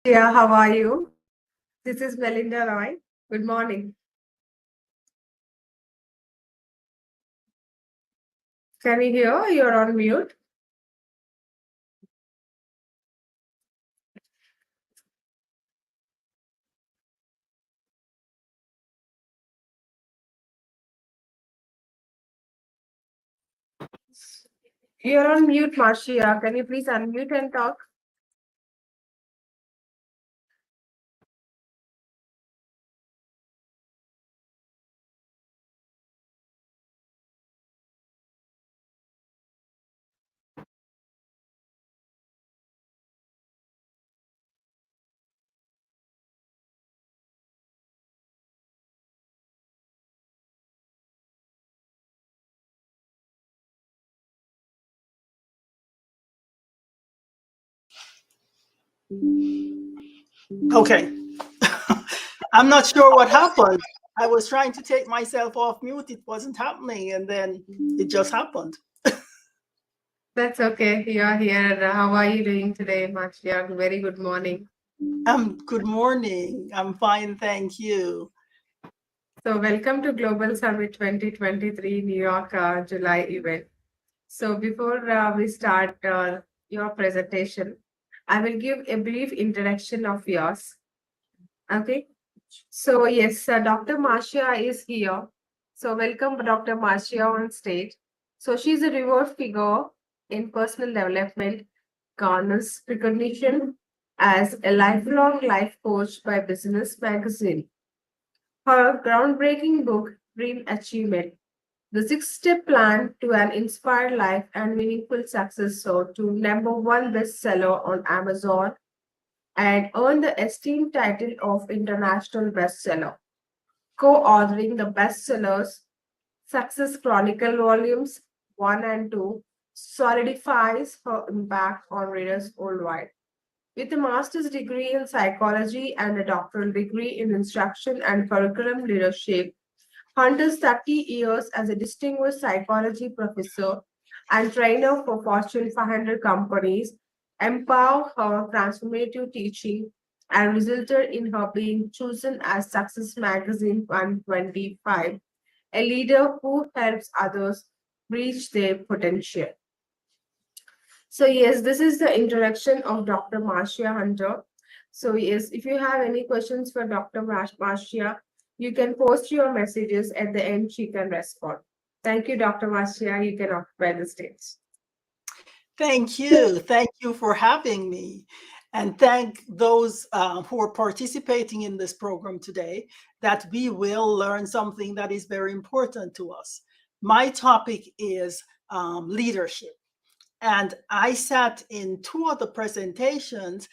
Yeah, how are you? This is Melinda Roy. Good morning. Can you hear? You're on mute. You're on mute, Marcia. Can you please unmute and talk? Okay. I'm not sure what happened. I was trying to take myself off mute. It wasn't happening. And then it just happened. That's okay. You're here. How are you doing today, Marcia? Very good morning. Good morning. I'm fine. Thank you. So, welcome to Global Summit 2023 New York July event. So, before we start your presentation, I will give a brief introduction of yours. Okay. So yes, Dr. Marcia is here. So welcome Dr. Marcia on stage. So she's a revered figure in personal development, garners recognition as a lifelong life coach by Business Magazine. Her groundbreaking book, Dream Achievement, the six-step plan to an inspired life and meaningful success soared to number one bestseller on Amazon and earned the esteemed title of international bestseller co-authoring the bestsellers Success Chronicle Volumes 1 and 2, solidifies her impact on readers worldwide. With a master's degree in psychology and a doctoral degree in instruction and curriculum leadership, Hunter's 30 years as a distinguished psychology professor and trainer for Fortune 500 companies empower her transformative teaching and resulted in her being chosen as Success Magazine 125, a leader who helps others reach their potential. So, yes, this is the introduction of Dr. Marcia Hunter. So, yes, if you have any questions for Dr. Marcia, you can post your messages at the end, she can respond. Thank you, Dr. Marcia. You can occupy the stage. Thank you. Thank you for having me. And thank those who are participating in this program today that we will learn something that is very important to us. My topic is leadership. And I sat in two of the presentations,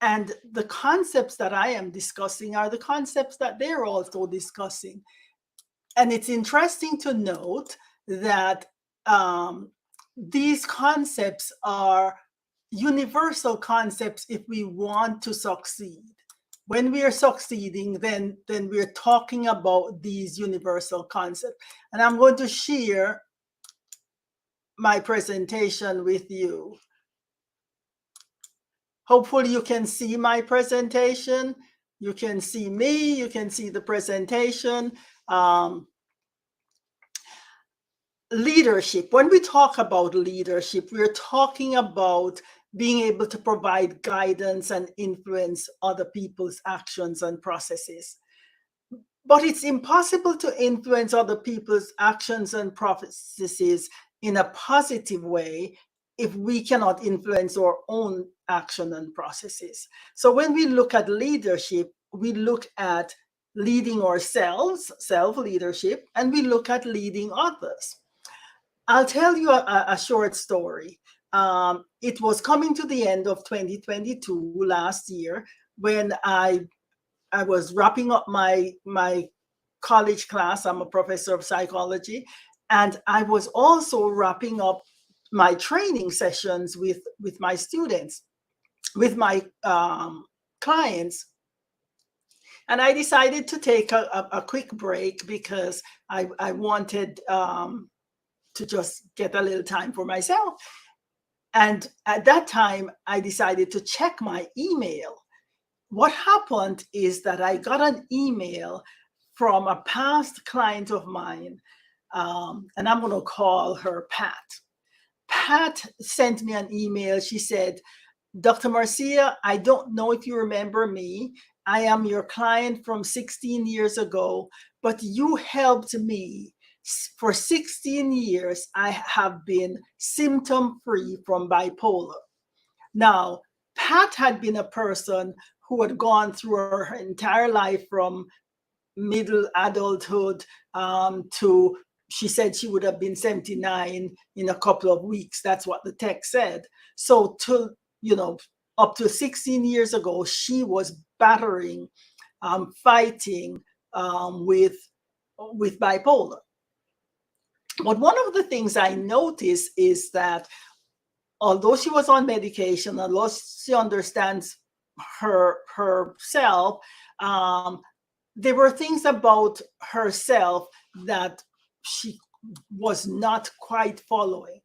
and the concepts that I am discussing are the concepts that they're also discussing. And it's interesting to note that these concepts are universal concepts if we want to succeed. When we are succeeding, then we're talking about these universal concepts. And I'm going to share my presentation with you. Hopefully you can see my presentation. You can see me, you can see the presentation. Leadership. When we talk about leadership, we're talking about being able to provide guidance and influence other people's actions and processes. But it's impossible to influence other people's actions and processes in a positive way if we cannot influence our own action and processes. So when we look at leadership, we look at leading ourselves, self-leadership, and we look at leading others. I'll tell you a short story. It was coming to the end of 2022 last year when I was wrapping up my college class. I'm a professor of psychology, and I was also wrapping up my training sessions with my students, with my clients. And I decided to take a quick break because I wanted to just get a little time for myself. And at that time, I decided to check my email. what happened is that I got an email from a past client of mine, and I'm going to call her Pat. Pat sent me an email. She said, Dr. Marcia, I don't know if you remember me. I am your client from 16 years ago, but you helped me. For 16 years, I have been symptom free from bipolar. Now, Pat had been a person who had gone through her entire life from middle adulthood to, she said she would have been 79 in a couple of weeks. That's what the text said. So to, you know, up to 16 years ago, she was battering, fighting with bipolar. But one of the things I noticed is that although she was on medication, although she understands herself, um, there were things about herself that she was not quite following.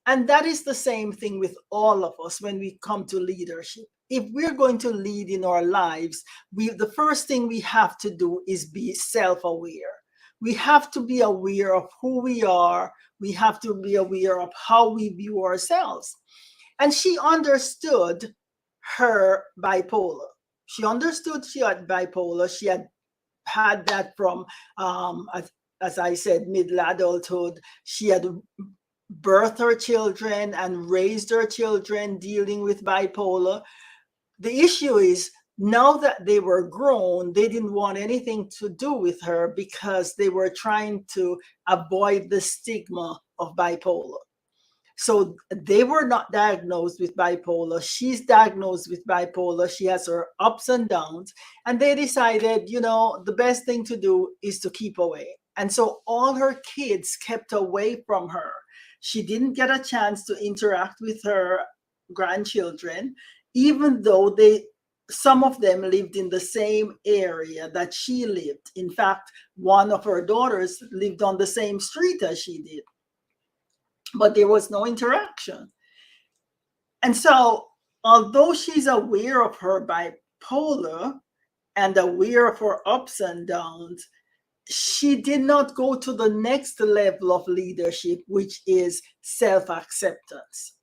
And that is the same thing with all of us when we come to leadership. If we're going to lead in our lives, the first thing we have to do is be self-aware. We have to be aware of who we are. We have to be aware of how we view ourselves. And she understood her bipolar. She understood she had bipolar. She had that from, as I said, middle adulthood. She had birthed her children and raised her children dealing with bipolar. The issue is now that they were grown, they didn't want anything to do with her because they were trying to avoid the stigma of bipolar. So they were not diagnosed with bipolar. She's diagnosed with bipolar. She has her ups and downs. And they decided, the best thing to do is to keep away. And so all her kids kept away from her. She didn't get a chance to interact with her grandchildren, even though some of them lived in the same area that she lived. In fact, one of her daughters lived on the same street as she did, but there was no interaction. And so, although she's aware of her bipolar and aware of her ups and downs, she did not go to the next level of leadership, which is self acceptance.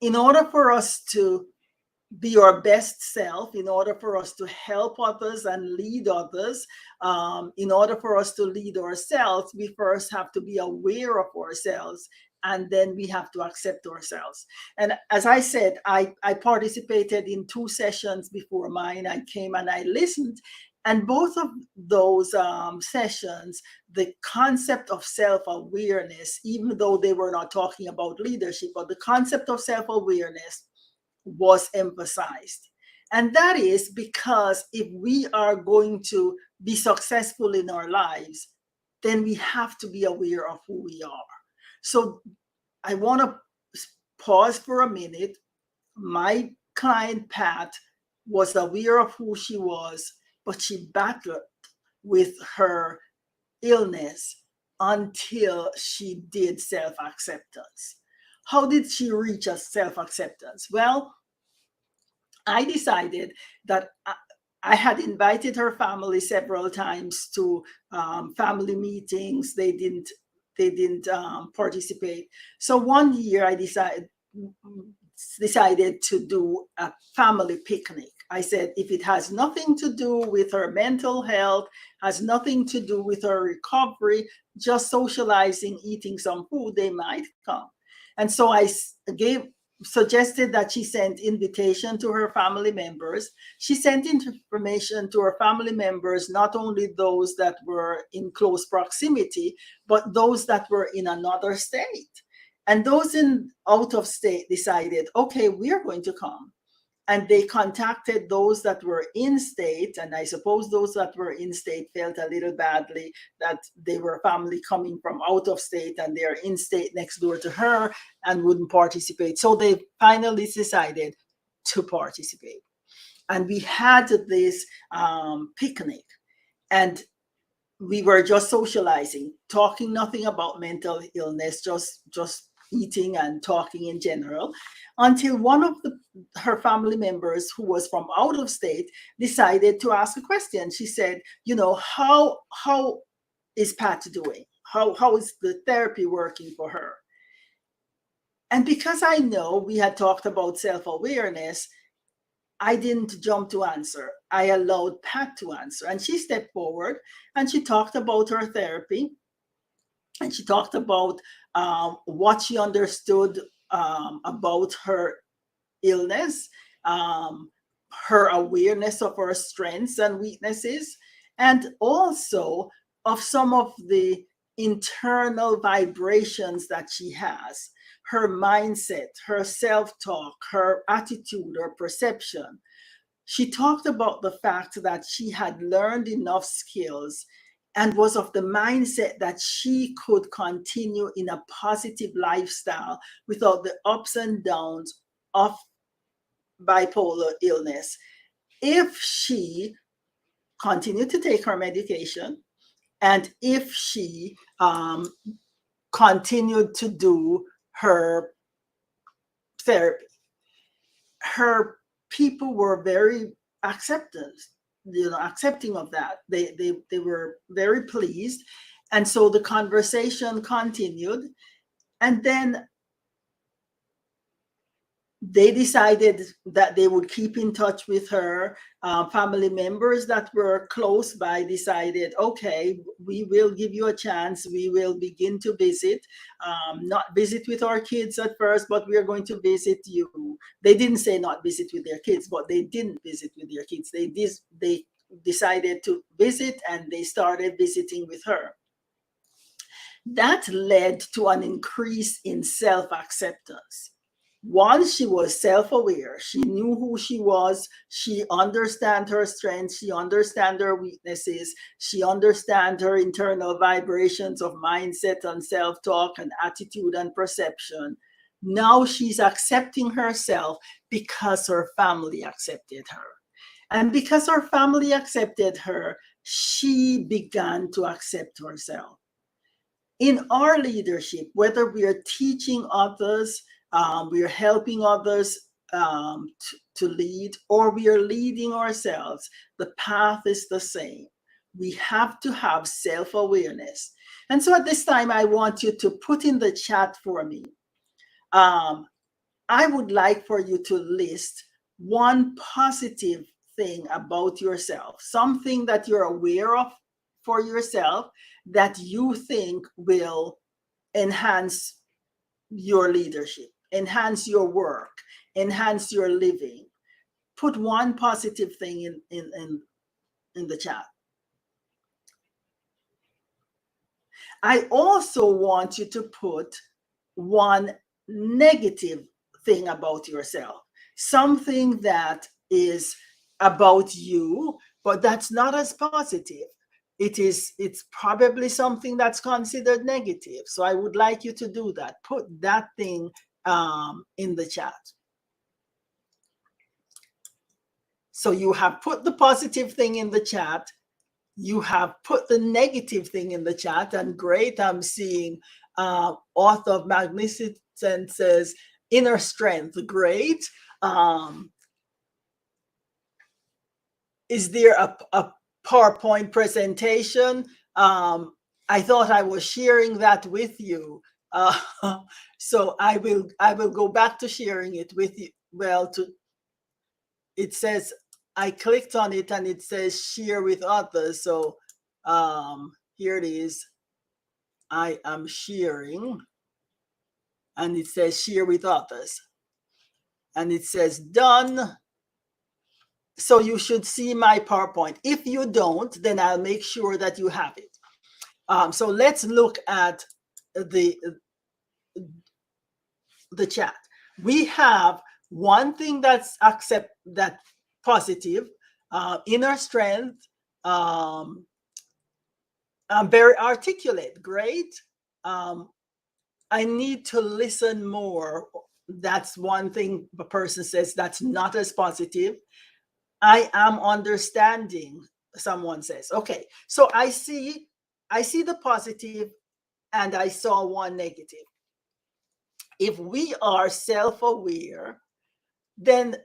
In order for us to be our best self, in order for us to help others and lead others, in order for us to lead ourselves, we first have to be aware of ourselves, and then we have to accept ourselves. And as I said, I participated in 2 sessions before mine. I came and I listened. And both of those sessions, the concept of self-awareness, even though they were not talking about leadership, but the concept of self-awareness was emphasized. And that is because if we are going to be successful in our lives, then we have to be aware of who we are. So I want to pause for a minute. My client, Pat, was aware of who she was, but she battled with her illness until she did self-acceptance. How did she reach a self-acceptance? Well, I decided that I had invited her family several times to family meetings. They didn't participate. So one year I decided to do a family picnic. I said, if it has nothing to do with her mental health, has nothing to do with her recovery, just socializing, eating some food, they might come. And so I suggested that she send invitation to her family members. She sent information to her family members, not only those that were in close proximity, but those that were in another state. And those in out of state decided, okay, we're going to come. And they contacted those that were in state. And I suppose those that were in state felt a little badly that they were family coming from out of state and they're in state next door to her and wouldn't participate. So they finally decided to participate. And we had this picnic, and we were just socializing, talking nothing about mental illness, just eating and talking in general, until one of her family members who was from out of state decided to ask a question. She said, you know, how is Pat doing? How is the therapy working for her? And because I know we had talked about self-awareness, I didn't jump to answer. I allowed Pat to answer. And she stepped forward and she talked about her therapy. And she talked about what she understood about her illness, um, her awareness of her strengths and weaknesses, and also of some of the internal vibrations that she has, her mindset, her self talk, her attitude, her perception. She talked about the fact that she had learned enough skills and was of the mindset that she could continue in a positive lifestyle without the ups and downs of bipolar illness if she continued to take her medication and if she continued to do her therapy. Her people were very acceptant, accepting of that. They were very pleased. And so the conversation continued. And then they decided that they would keep in touch with her. Family members that were close by decided, okay, we will give you a chance. We will begin to visit, not visit with our kids at first, but we are going to visit you. They didn't say not visit with their kids, but they didn't visit with their kids. They decided to visit and they started visiting with her. That led to an increase in self-acceptance. Once she was self-aware, she knew who she was, she understand her strengths, she understand her weaknesses, she understand her internal vibrations of mindset and self-talk and attitude and perception. Now she's accepting herself because her family accepted her. And because her family accepted her, she began to accept herself. In our leadership, whether we are teaching others, we are helping others to lead, or we are leading ourselves, the path is the same. We have to have self-awareness. And so at this time, I want you to put in the chat for me. I would like for you to list one positive thing about yourself, something that you're aware of for yourself that you think will enhance your leadership, enhance your work, enhance your living. Put one positive thing in the chat. I also want you to put one negative thing about yourself, something that is about you, but that's not as positive. It's probably something that's considered negative. So I would like you to do that. Put that thing in the chat. So you have put the positive thing in the chat. You have put the negative thing in the chat, and great, I'm seeing author of Magnificent says inner strength. Great. Is there a PowerPoint presentation? I thought I was sharing that with you. So I will go back to sharing it with you. Well, it says I clicked on it and it says share with others. So here it is. I am sharing and it says share with others. And it says done. So you should see my PowerPoint. If you don't, then I'll make sure that you have it. So let's look at the chat. We have one thing that's positive, inner strength. I'm very articulate. Great. I need to listen more. That's one thing the person says that's not as positive. I am understanding, someone says. Okay, so I see the positive and I saw one negative. If we are self-aware, then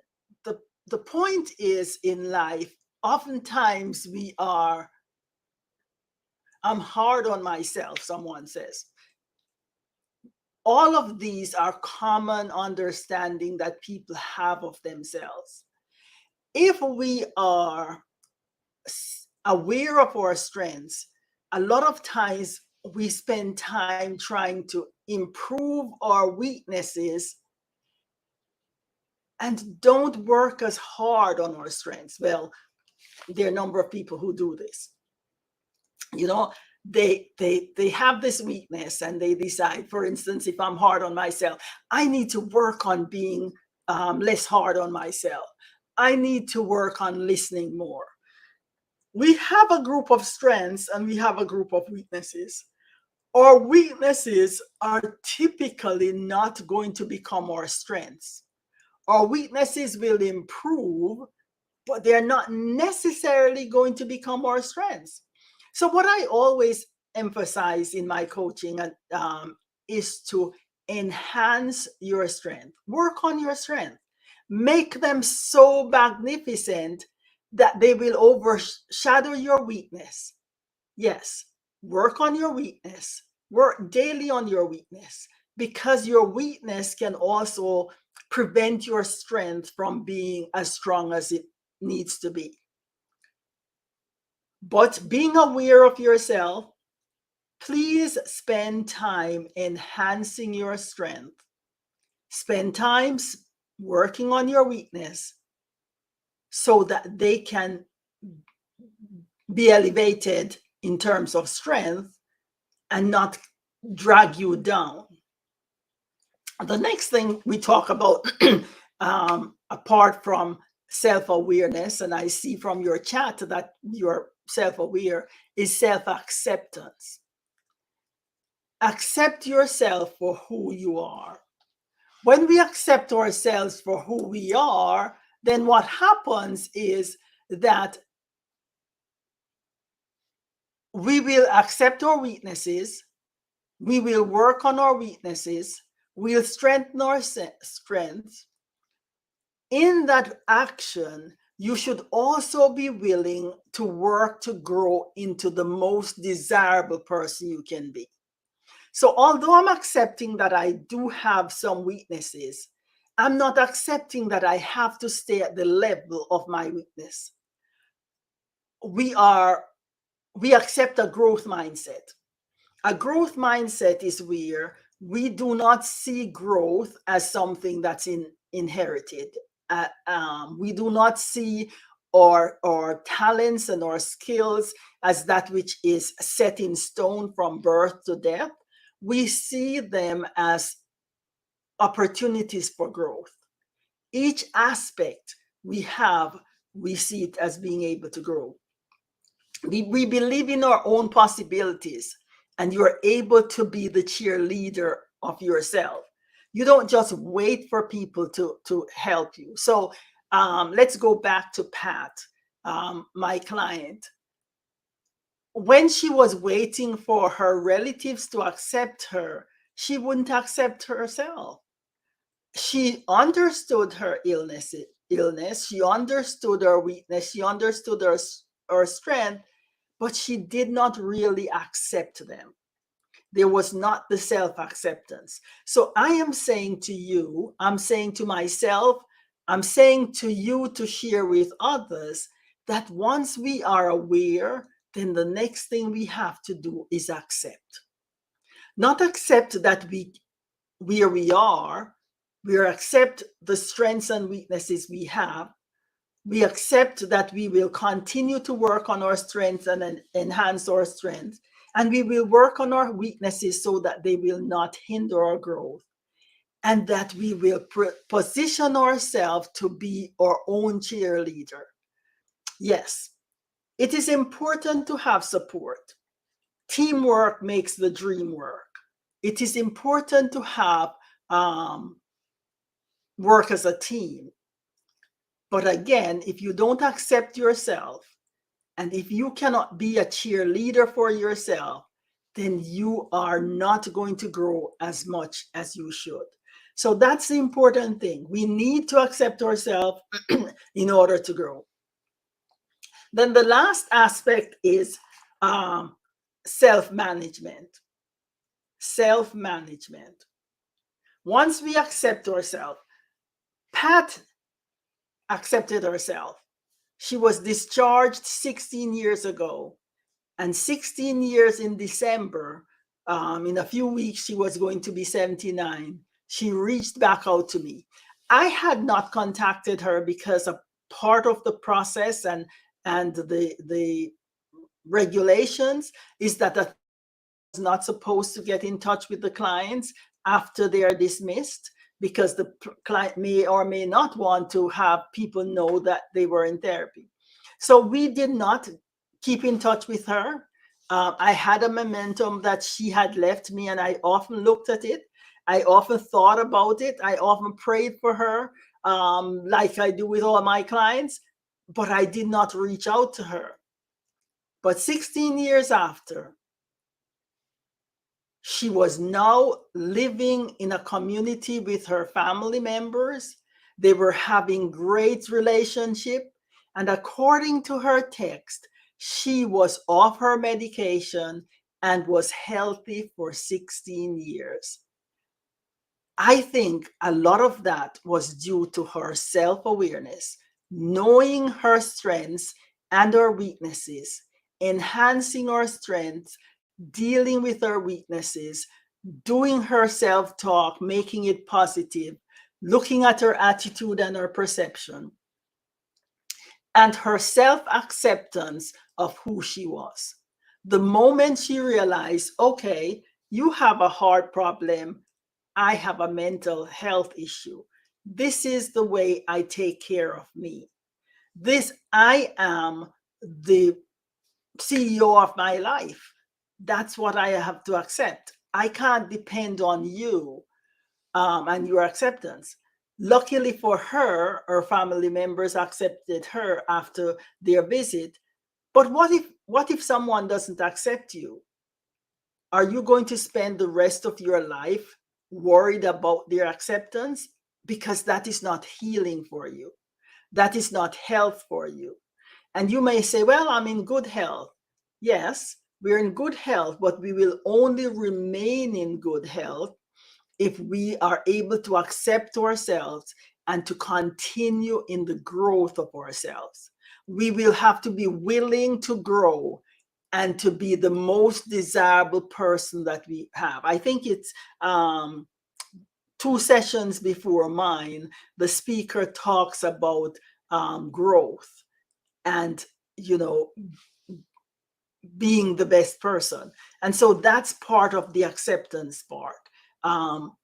the point is in life, oftentimes we are, I'm hard on myself, someone says. All of these are common understanding that people have of themselves. If we are aware of our strengths, a lot of times we spend time trying to improve our weaknesses and don't work as hard on our strengths. Well, there are a number of people who do this. You know, they have this weakness and they decide, for instance, if I'm hard on myself, I need to work on being less hard on myself. I need to work on listening more. We have a group of strengths and we have a group of weaknesses. Our weaknesses are typically not going to become our strengths. Our weaknesses will improve, but they're not necessarily going to become our strengths. So, what I always emphasize in my coaching is to enhance your strength, work on your strength, make them so magnificent that they will overshadow your weakness. Yes, work on your weakness, work daily on your weakness, because your weakness can also prevent your strength from being as strong as it needs to be. But being aware of yourself, please spend time enhancing your strength. Spend time working on your weakness so that they can be elevated in terms of strength and not drag you down. The next thing we talk about, apart from self-awareness, and I see from your chat that you're self-aware, is self-acceptance. Accept yourself for who you are. When we accept ourselves for who we are, then what happens is that we will accept our weaknesses, we will work on our weaknesses, we'll strengthen our strengths. In that action, you should also be willing to work to grow into the most desirable person you can be. So, although I'm accepting that I do have some weaknesses, I'm not accepting that I have to stay at the level of my weakness. We accept a growth mindset. A growth mindset is where we do not see growth as something that's inherited. We do not see our talents and our skills as that which is set in stone from birth to death. We see them as opportunities for growth. Each aspect we have, we see it as being able to grow. We believe in our own possibilities, and you're able to be the cheerleader of yourself. You don't just wait for people to help you. So let's go back to Pat, my client. When she was waiting for her relatives to accept her, she wouldn't accept herself. She understood her illness. She understood her weakness. She understood her strength, but she did not really accept them. There was not the self-acceptance. So I am saying to you, I'm saying to myself, I'm saying to you to share with others that once we are aware, then the next thing we have to do is accept. Not accept that where we are, we accept the strengths and weaknesses we have. We accept that we will continue to work on our strengths and enhance our strengths. And we will work on our weaknesses so that they will not hinder our growth. And that we will position ourselves to be our own cheerleader. Yes, it is important to have support. Teamwork makes the dream work. It is important to have work as a team. But again, if you don't accept yourself, and if you cannot be a cheerleader for yourself, then you are not going to grow as much as you should. So that's the important thing. We need to accept ourselves in order to grow. Then the last aspect is um, self management. Self management. Once we accept ourselves, Pat accepted herself. She was discharged 16 years ago, and 16 years in December, in a few weeks, she was going to be 79. She reached back out to me. I had not contacted her because a part of the process and the regulations is that the therapist was not supposed to get in touch with the clients after they are dismissed, because the client may or may not want to have people know that they were in therapy. So we did not keep in touch with her. I had a momentum that she had left me, and I often looked at it. I often thought about it. I often prayed for her, like I do with all my clients, but I did not reach out to her. But 16 years after, she was now living in a community with her family members. They were having great relationship. And according to her text, she was off her medication and was healthy for 16 years. I think a lot of that was due to her self awareness, knowing her strengths and her weaknesses, enhancing her strengths, dealing with her weaknesses, doing her self talk, making it positive, looking at her attitude and her perception, and her self acceptance of who she was. The moment she realized, okay, you have a heart problem, I have a mental health issue. This is the way I take care of me. I am the CEO of my life. That's what I have to accept. I can't depend on you and your acceptance. Luckily for her, her family members accepted her after their visit. But what if someone doesn't accept you? Are you going to spend the rest of your life worried about their acceptance? Because that is not healing for you. That is not health for you. And you may say, well, I'm in good health. Yes, we're in good health, but we will only remain in good health if we are able to accept ourselves and to continue in the growth of ourselves. We will have to be willing to grow and to be the most desirable person that we have. I think it's 2 sessions before mine, the speaker talks about growth and, you know, being the best person. And so that's part of the acceptance part. Um,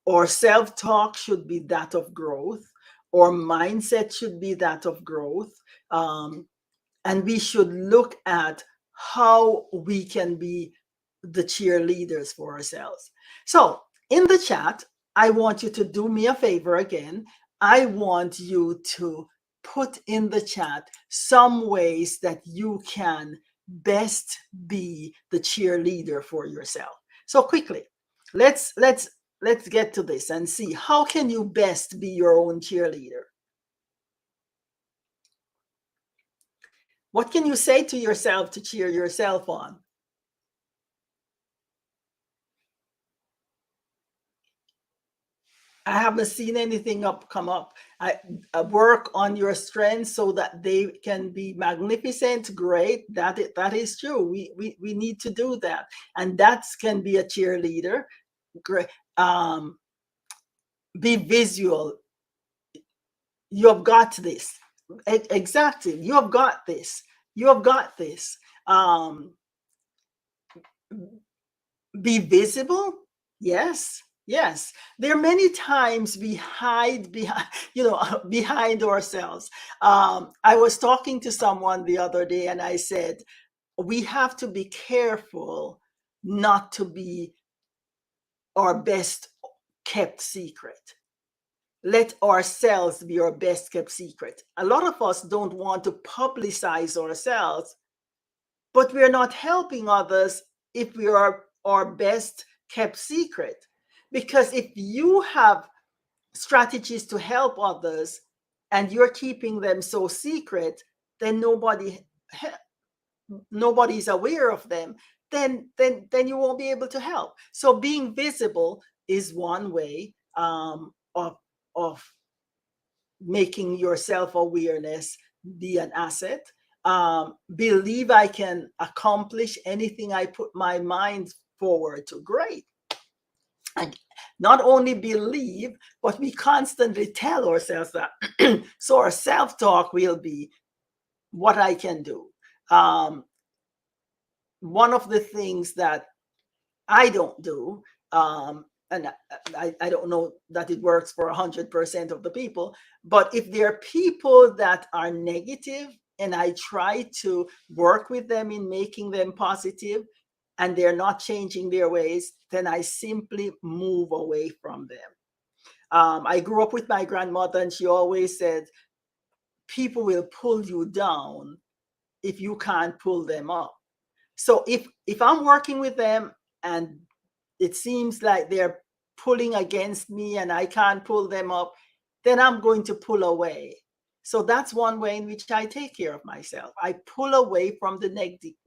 or self talk should be that of growth, or mindset should be that of growth. And we should look at how we can be the cheerleaders for ourselves. So, in the chat, I want you to do me a favor again. I want you to put in the chat some ways that you can best be the cheerleader for yourself. So quickly, let's get to this and see how can you best be your own cheerleader. What can you say to yourself to cheer yourself on? I haven't seen anything come up. I work on your strengths so that they can be magnificent. Great, that is true. We need to do that, and that can be a cheerleader. Great. Be visual. You have got this. Exactly. You have got this. You have got this. Be visible. Yes. Yes, there are many times we hide behind, behind ourselves. I was talking to someone the other day, and I said, we have to be careful not to be our best kept secret. Let ourselves be our best kept secret. A lot of us don't want to publicize ourselves, but we're not helping others if we are our best kept secret. Because if you have strategies to help others and you're keeping them so secret, then nobody's aware of them, then you won't be able to help. So being visible is one way of making your self-awareness be an asset. Believe I can accomplish anything I put my mind forward to. Great. And not only believe, but we constantly tell ourselves that. So our self-talk will be what I can do. Um, One of the things that I don't do, and I don't know that it works for 100% of the people, but if there are people that are negative and I try to work with them in making them positive and they're not changing their ways, then I simply move away from them. I grew up with my grandmother, and she always said, people will pull you down if you can't pull them up. So if I'm working with them and it seems like they're pulling against me and I can't pull them up, then I'm going to pull away. So that's one way in which I take care of myself. I pull away from the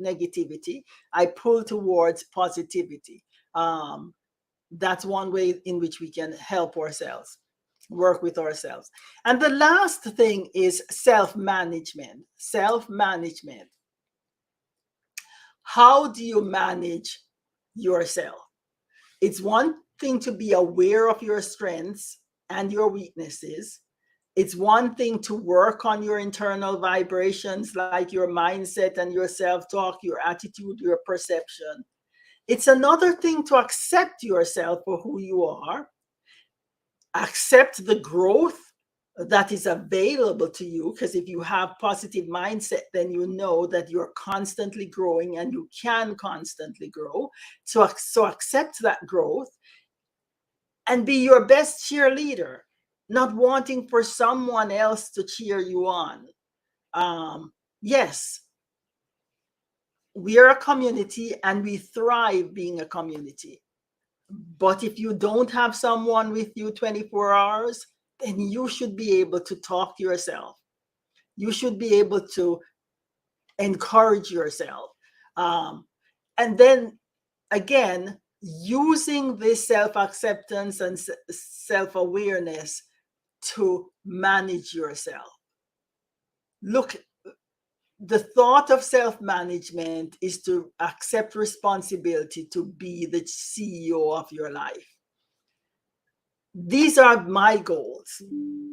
negativity. I pull towards positivity. That's one way in which we can help ourselves, work with ourselves. And the last thing is self-management. Self-management. How do you manage yourself? It's one thing to be aware of your strengths and your weaknesses. It's one thing to work on your internal vibrations, like your mindset and your self talk, your attitude, your perception. It's another thing to accept yourself for who you are, accept the growth that is available to you, because if you have positive mindset, then you know that you're constantly growing and you can constantly grow. So accept that growth and be your best cheerleader, not wanting for someone else to cheer you on. Yes, we are a community and we thrive being a community. But if you don't have someone with you 24 hours, then you should be able to talk to yourself. You should be able to encourage yourself. And then again, using this self acceptance and self awareness to manage yourself. Look, the thought of self management is to accept responsibility to be the CEO of your life. These are my goals.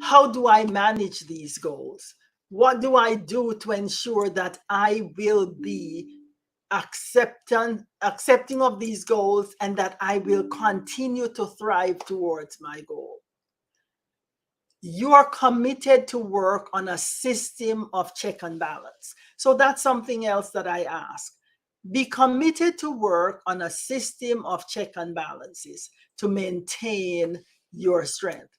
How do I manage these goals? What do I do to ensure that I will be accepting of these goals and that I will continue to thrive towards my goal? You are committed to work on a system of check and balance. So that's something else that I ask. Be committed to work on a system of check and balances to maintain your strength.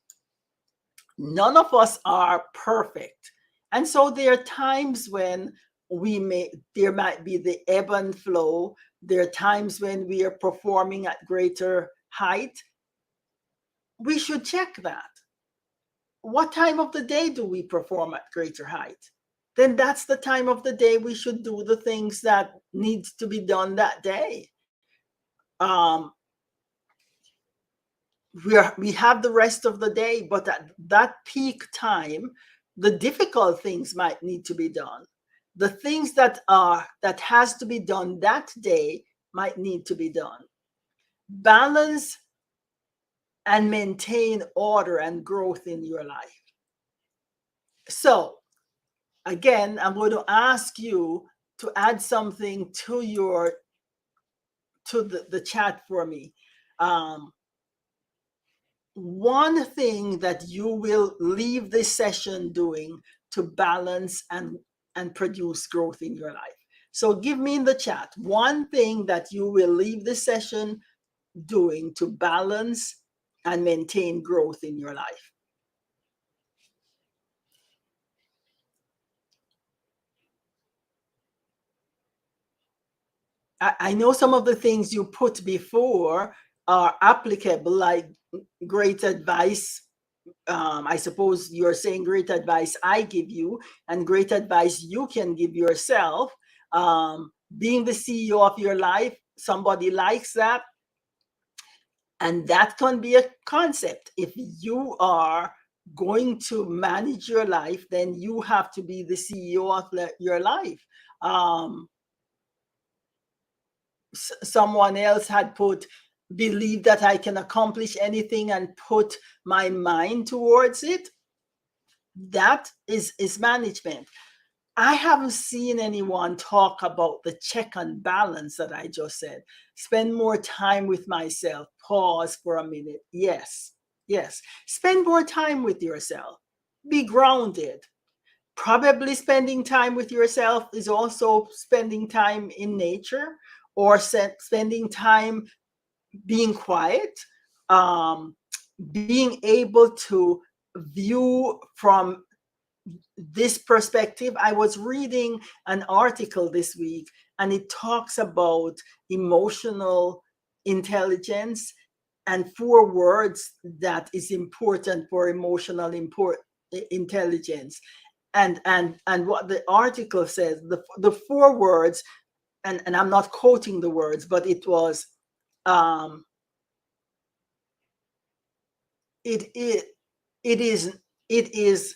None of us are perfect. And so there are times when there might be the ebb and flow. There are times when we are performing at greater height. We should check that. What time of the day do we perform at greater height? Then that's the time of the day we should do the things that needs to be done that day. We have the rest of the day, but at that peak time, the difficult things might need to be done. The things that has to be done that day might need to be done. Balance and maintain order and growth in your life. So again, I'm going to ask you to add something to the chat for me. One thing that you will leave this session doing to balance and produce growth in your life. So give me in the chat one thing that you will leave this session doing to balance and maintain growth in your life. I know some of the things you put before are applicable, like great advice I suppose you're saying great advice I give you, and great advice you can give yourself. Being the CEO of your life, somebody likes that. And that can be a concept. If you are going to manage your life, then you have to be the CEO of your life. Um, Someone else had put, believe that I can accomplish anything and put my mind towards it. That is management. I haven't seen anyone talk about the check and balance that I just said. Spend more time with myself. Pause for a minute. Yes, yes. Spend more time with yourself. Be grounded. Probably spending time with yourself is also spending time in nature, or spending time being quiet, um, being able to view from this perspective. I was reading an article this week, and it talks about emotional intelligence and 4 words that is important for emotional intelligence. And what the article says, the 4 words, and I'm not quoting the words, but it was, um, it it is it is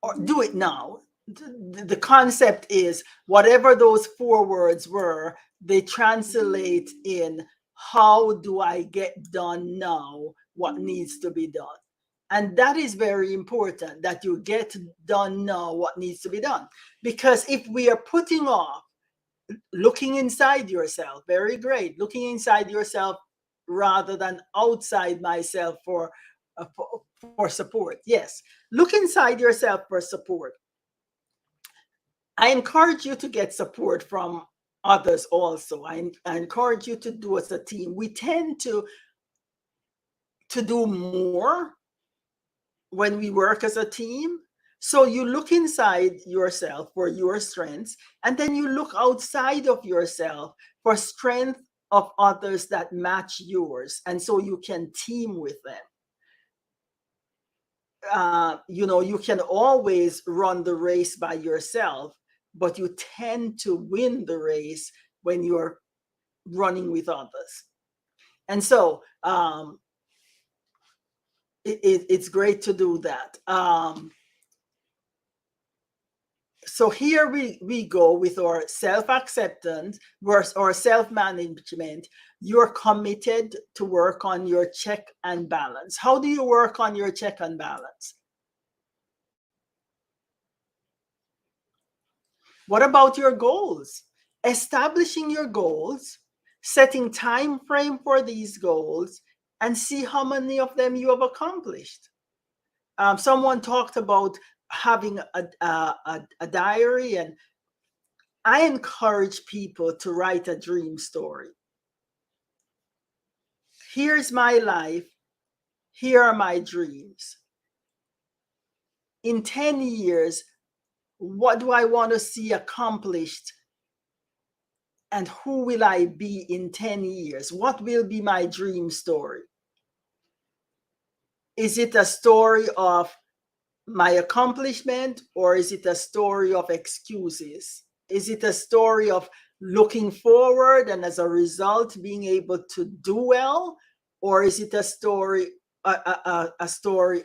or do it now. The concept is, whatever those 4 words were, they translate in, how do I get done now what needs to be done? And that is very important, that you get done now what needs to be done. Because if we are putting off, looking inside yourself, very great, looking inside yourself rather than outside myself for support. Yes, look inside yourself for support. I encourage you to get support from others also. I encourage you to do as a team. We tend to do more when we work as a team. So you look inside yourself for your strengths, and then you look outside of yourself for strength of others that match yours. And so you can team with them. You can always run the race by yourself, but you tend to win the race when you're running with others. And so it's great to do that. So here we go with our self-acceptance versus our self-management. You're committed to work on your check and balance. How do you work on your check and balance? What about your goals? Establishing your goals, setting time frame for these goals, and see how many of them you have accomplished. Someone talked about having a diary, and I encourage people to write a dream story. Here's my life. Here are my dreams. In 10 years, what do I want to see accomplished? And who will I be in 10 years? What will be my dream story? Is it a story of my accomplishment, or is it a story of excuses? Is it a story of looking forward and as a result being able to do well, or is it a story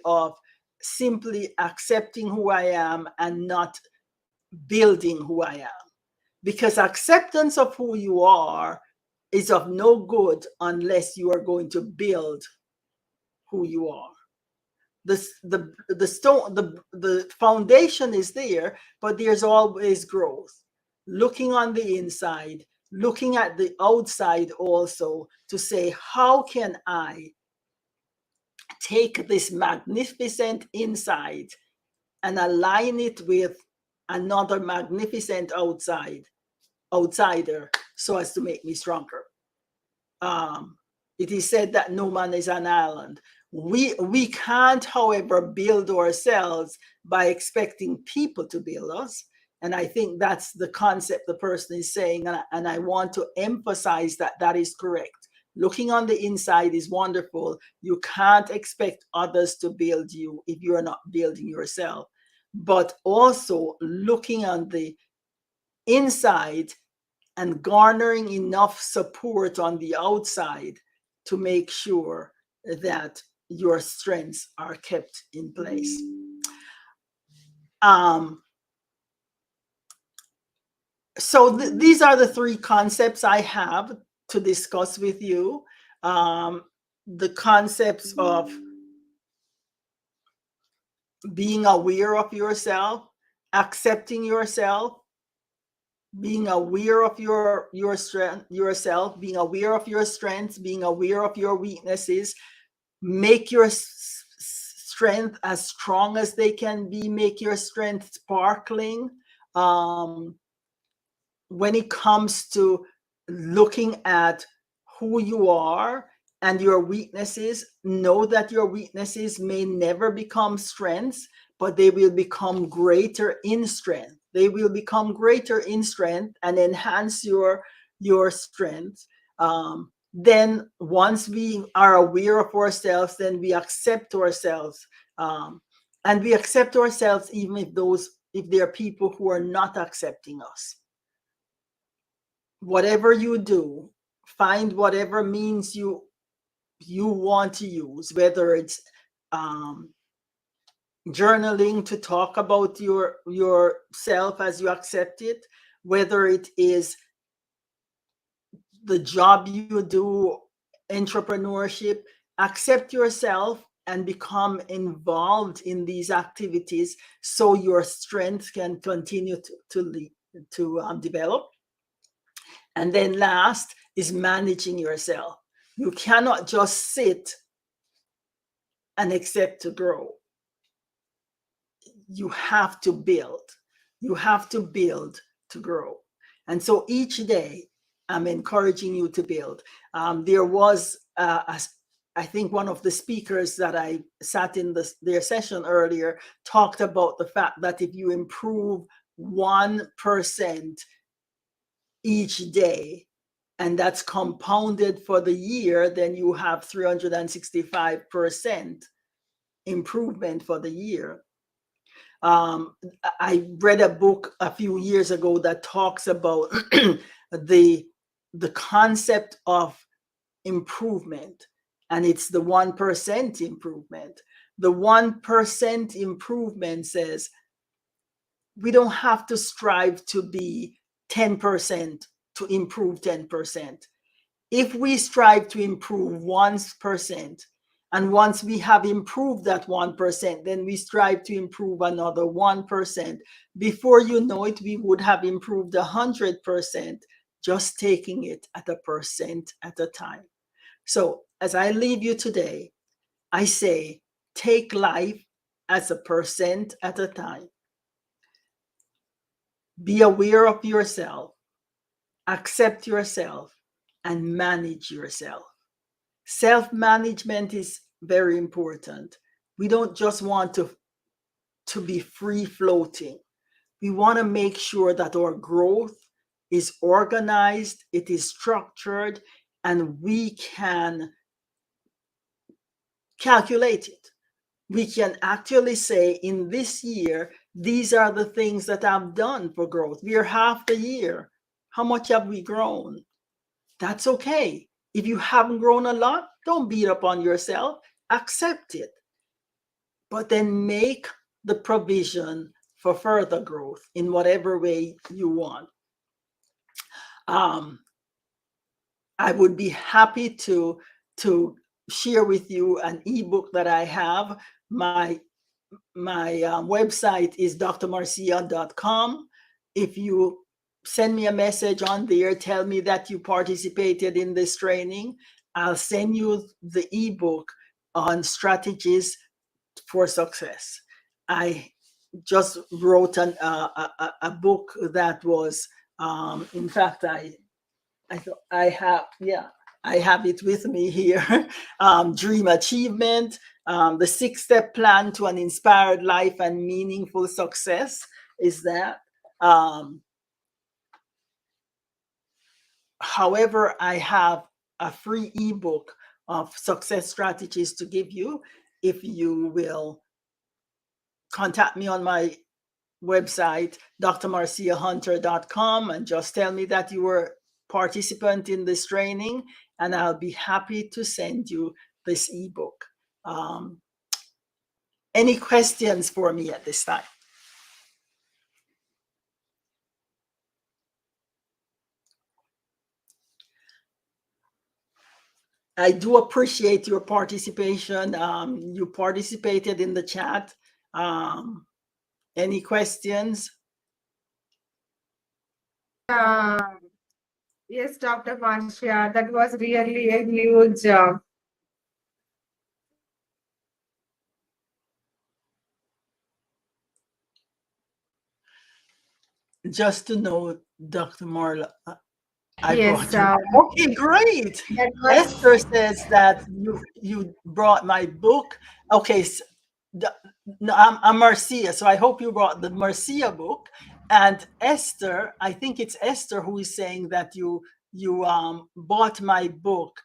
of simply accepting who I am and not building who I am? Because acceptance of who you are is of no good unless you are going to build who you are. The foundation is there, but there's always growth. Looking on the inside, looking at the outside also, to say, how can I take this magnificent inside and align it with another magnificent outsider, so as to make me stronger. It is said that no man is an island. We can't, however, build ourselves by expecting people to build us. And I think that's the concept the person is saying. And I want to emphasize that that is correct. Looking on the inside is wonderful. You can't expect others to build you if you're not building yourself. But also looking on the inside and garnering enough support on the outside to make sure that your strengths are kept in place. Um, so these are the three concepts I have to discuss with you. The concepts of being aware of yourself, accepting yourself, being aware of your strength yourself, being aware of your strengths, being aware of your weaknesses. Make your strength as strong as they can be. Make your strength sparkling. When it comes to looking at who you are and your weaknesses, know that your weaknesses may never become strengths, but they will become greater in strength. They will become greater in strength and enhance your strength. Then once we are aware of ourselves, then we accept ourselves, and we accept ourselves even if there are people who are not accepting us. Whatever you do, find whatever means you want to use, whether it's um, journaling to talk about yourself as you accept it, whether it is the job you do, entrepreneurship. Accept yourself and become involved in these activities so your strength can continue to develop. And then last is managing yourself. You cannot just sit and expect to grow. You have to build. You have to build to grow. And so each day, I'm encouraging you to build. There was, I think, one of the speakers that I sat in their session earlier talked about the fact that if you improve 1% each day, and that's compounded for the year, then you have 365% improvement for the year. I read a book a few years ago that talks about the concept of improvement, and it's the 1% improvement. The 1% improvement says we don't have to strive to be 10% to improve 10%. If we strive to improve 1%, and once we have improved that 1%, then we strive to improve another 1%. Before you know it, we would have improved 100%, just taking it at a percent at a time. So as I leave you today, I say, take life as a percent at a time. Be aware of yourself, accept yourself, and manage yourself. Self-management is very important. We don't just want to be free floating. We want to make sure that our growth is organized, it is structured, and we can calculate it. We can actually say, in this year, these are the things that I've done for growth. We are half the year. How much have we grown? That's okay. If you haven't grown a lot, don't beat up on yourself. Accept it. But then make the provision for further growth in whatever way you want. I would be happy to share with you an ebook that I have. My website is drmarcia.com. If you send me a message on there, tell me that you participated in this training, I'll send you the ebook on strategies for success. I just wrote a book that was, in fact, I have it with me here. Dream Achievement, the 6-step plan to an inspired life and meaningful success is that. However, I have a free ebook of success strategies to give you if you will contact me on my website, drmarciahunter.com, and just tell me that you were participant in this training, and I'll be happy to send you this ebook. Um, any questions for me at this time? I do appreciate your participation. You participated in the chat. Any questions? Uh, yes, Dr. Marcia, that was really a huge. Just to know, Dr. Marla, I Yes, brought you. Okay, great. that Esther was. says that you brought my book. Okay, no, I'm Marcia, so I hope you brought the Marcia book. And Esther, I think it's Esther who is saying that you bought my book.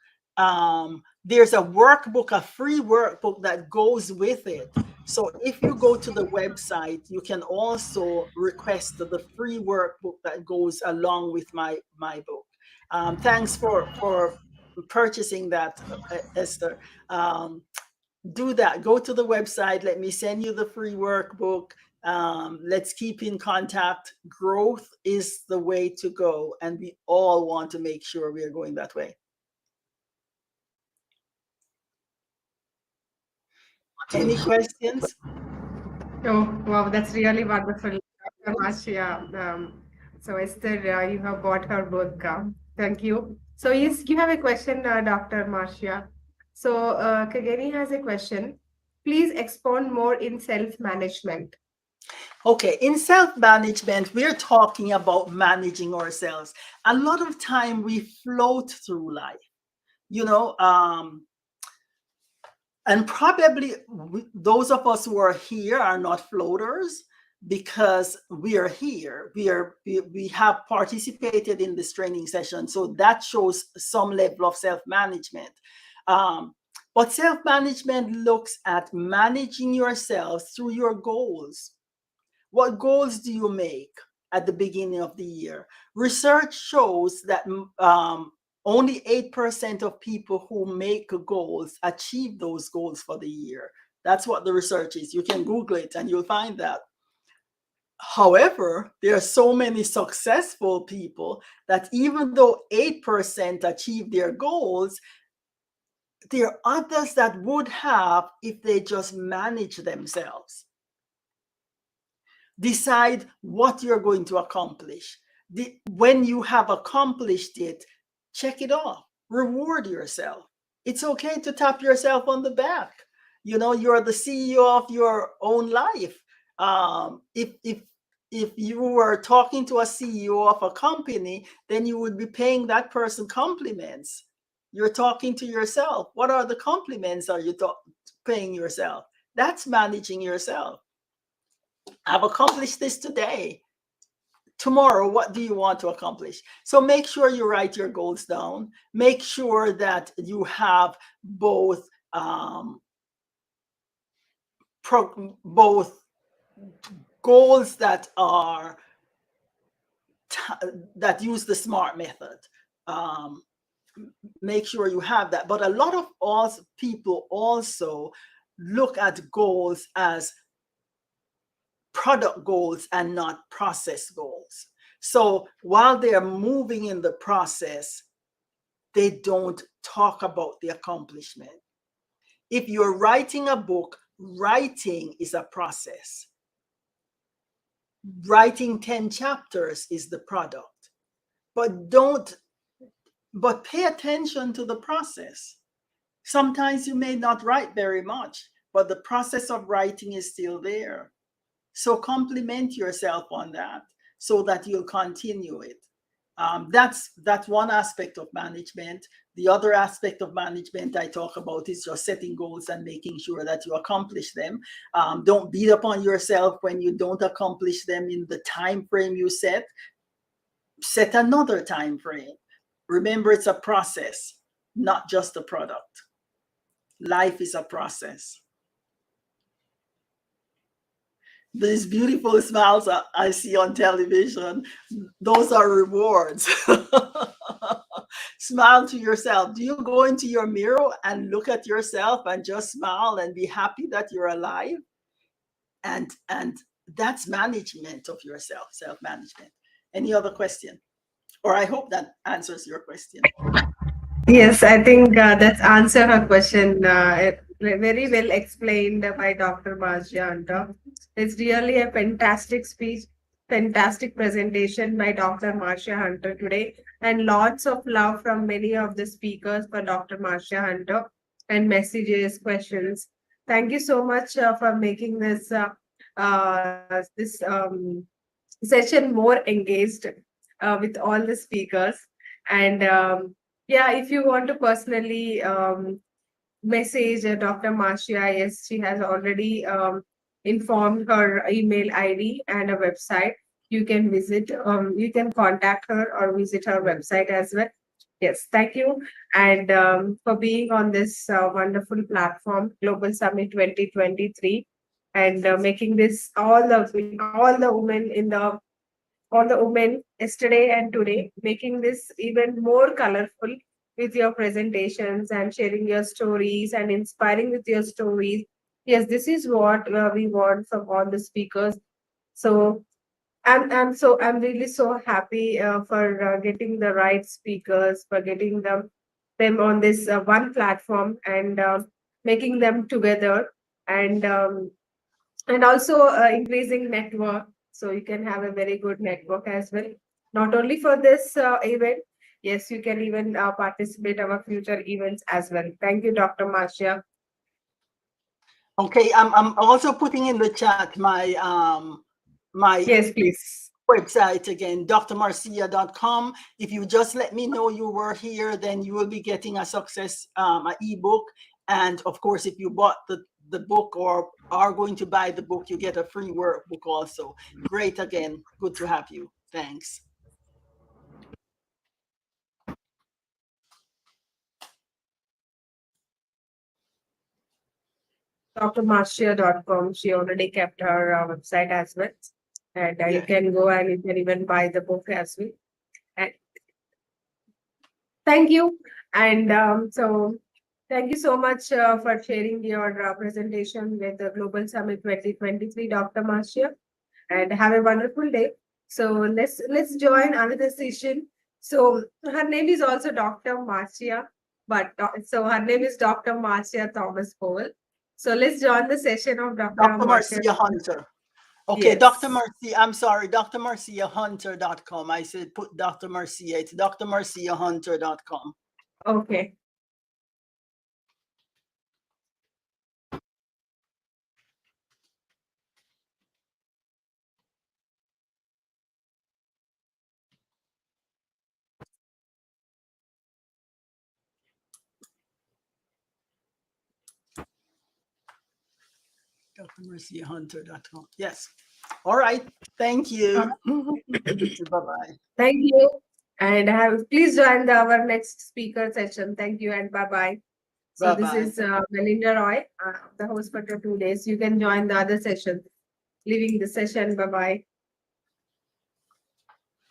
There's a workbook, a free workbook that goes with it. So if you go to the website, you can also request the free workbook that goes along with my book. Thanks for purchasing that, Esther. Do that. Go to the website. Let me send you the free workbook. Let's keep in contact. Growth is the way to go, and we all want to make sure we are going that way. Any questions? Oh, wow, that's really wonderful, Dr. Marcia. So, Esther, you have bought her book. Thank you. So, yes, you have a question, Dr. Marcia. So, Kageni has a question. Please expound more in self-management. Okay, in self-management, we're talking about managing ourselves. A lot of time we float through life, you know, and probably those of us who are here are not floaters because we are here. We have participated in this training session, so that shows some level of self-management. But self-management looks at managing yourself through your goals. What goals do you make at the beginning of the year? Research shows that only 8% of people who make goals achieve those goals for the year. That's what the research is. You can Google it and you'll find that. However, there are so many successful people that even though 8% achieve their goals, there are others that would have if they just manage themselves. Decide what you're going to accomplish. When you have accomplished it, check it off. Reward yourself. It's okay to tap yourself on the back. You know, you're the CEO of your own life. If you were talking to a CEO of a company, then you would be paying that person compliments. You're talking to yourself. What are the compliments are you paying yourself? That's managing yourself. I've accomplished this today. Tomorrow, what do you want to accomplish? So make sure you write your goals down. Make sure that you have both both goals that are that use the SMART method. Make sure you have that. But a lot of people also look at goals as product goals and not process goals. So while they're moving in the process, they don't talk about the accomplishment. If you're writing a book, writing is a process. Writing 10 chapters is the product. But pay attention to the process. Sometimes you may not write very much, but the process of writing is still there. So compliment yourself on that so that you'll continue it. That's one aspect of management. The other aspect of management I talk about is just setting goals and making sure that you accomplish them. Don't beat up on yourself when you don't accomplish them in the time frame you set. Set another time frame. Remember, it's a process. not just a product. Life is a process. These beautiful smiles I see on television, those are rewards. Smile to yourself. Do you go into your mirror and look at yourself and just smile and be happy that you're alive? And that's management of yourself, self-management. Any other question? Or I hope that answers your question. Yes, I think that's answer her question. Very well explained by Dr. Marcia Hunter. It's really a fantastic speech, fantastic presentation by Dr. Marcia Hunter today, and lots of love from many of the speakers for Dr. Marcia Hunter and messages, questions. Thank you so much for making this session more engaged with all the speakers. And yeah, if you want to personally message Dr. Marcia, yes, she has already informed her email ID and a website. You can visit, you can contact her or visit her website as well. Yes, thank you. And for being on this wonderful platform, Global Summit 2023, and making this all the women yesterday and today, making this even more colorful with your presentations and sharing your stories and inspiring with your stories. Yes, this is what we want from all the speakers. So I'm really so happy for getting the right speakers, for getting them on this one platform and making them together, and also increasing network, so you can have a very good network as well, not only for this event. Yes, you can even participate our future events as well. Thank you, Dr. Marcia. Okay, I'm also putting in the chat my Yes, please. website again, drmarcia.com. If you just let me know you were here, then you will be getting a success a ebook. And of course, if you bought the book or are going to buy the book, you get a free workbook also. Great again. Good to have you. Thanks. drmarcia.com, she already kept her website as well, and you Yeah. can go and you can even buy the book as well. And thank you. And thank you so much for sharing your presentation with the Global Summit 2023, Dr. Marcia, and have a wonderful day. So let's join another session. So her name is also Dr. Marcia, but so her name is Dr. Marcia Thomas Powell. So let's join the session of Dr. Dr. Marcia. Marcia Hunter. Okay, Dr. Yes. Marcia, I'm sorry, drmarciahunter.com. I said put Dr. Marcia, it's drmarciahunter.com. Okay. drmarciahunter.com. Yes. All right. Thank you. Bye-bye. Thank you. And please join our next speaker session. Thank you and bye bye. So this Bye-bye. is Melinda Roy, the host for 2 days. You can join the other session. Leaving the session. Bye bye.